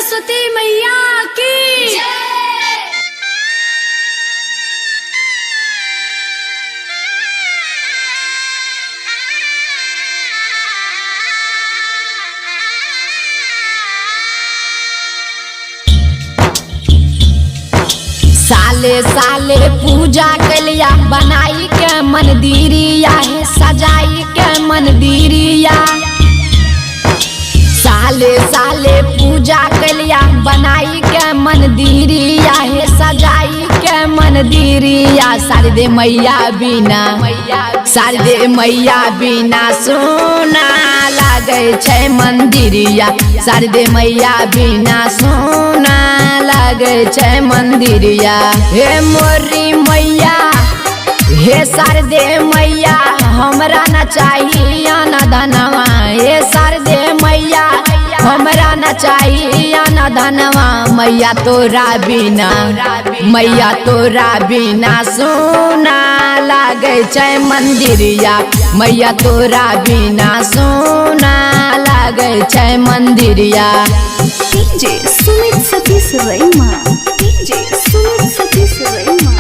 सरस्वती मैया की साले साले पूजा कलिया बनाई के मंदिरिया है सजाई के मंदिरिया। साले साले पूजा कलिया बनाई के मंदिरिया है सजाई के मंदिरिया। शारदे मैया बिना शारदे मैया बिना सोना लागे छै मंदिरिया। शारदे मैया बिना सोना लागे छै मंदिरिया। हे मोरी मैया हे शारदे मैया हमरा न चाहिए न धनवा। हे शारदे मैया हमरा न चाहिए न धनवा। मैया तोरा बिना सोना लागे छै मंदिरिया। मैया तोरा बिना सोना लागे छै मंदिरिया। DJ Sumit Satish रैमा, DJ Sumit Satish रैमा,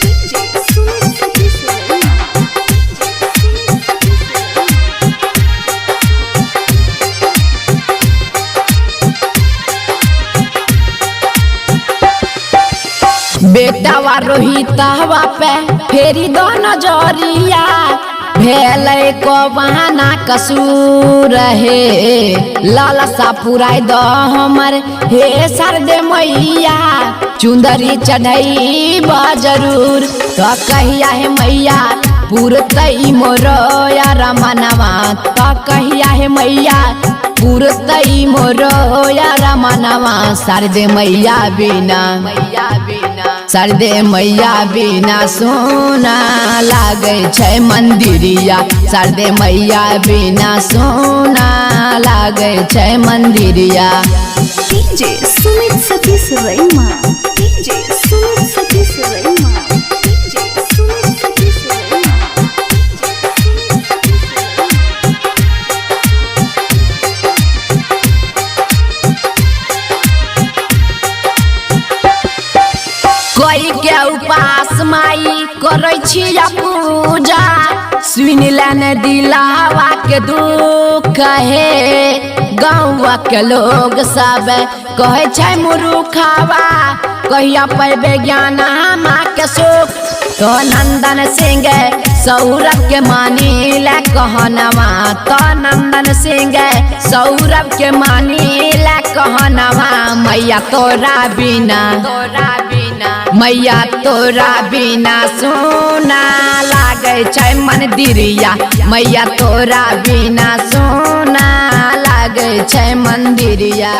DJ Sumit Satish रैमा। बेटावा रोहित हवा पे फेरी दो नजरिया। भेलै को बहाना कसूर है लालसा पुराई दो हमर। हे शारदे मैया चुंदरी चढ़ई जरूर तो कहिया है मैया पूरतई मोरो यार मनवा। तो कहिया है मैया पूरतई मोरो यार मनवा। शारदे मैया बिना शारदे मैया बिना सोना लागे छै मंदिरिया। शारदे मैया बिना सोना लागे छै मंदिरिया। DJ Sumit Satish रैमा, DJ Sumit Satish रैमा, DJ Sumit Satish रैमा। कोई के उपास माई करै छिया पूजा। सुन लेने दिलावा के दुख है गाँव के लोग सब कहे छै मुरुखावा। कहिया पैबे ज्ञान माँ के सुख तो नंदन सिंह सौरभ के मानी ले कहनवा। तो नंदन सिंह सौरभ के मानी ले कहनवा। मैया तोरा बिना मैया तोरा बिना सोना लागे छै मंदिरिया। मैया तोरा बिना सोना लागे छै मंदिरिया।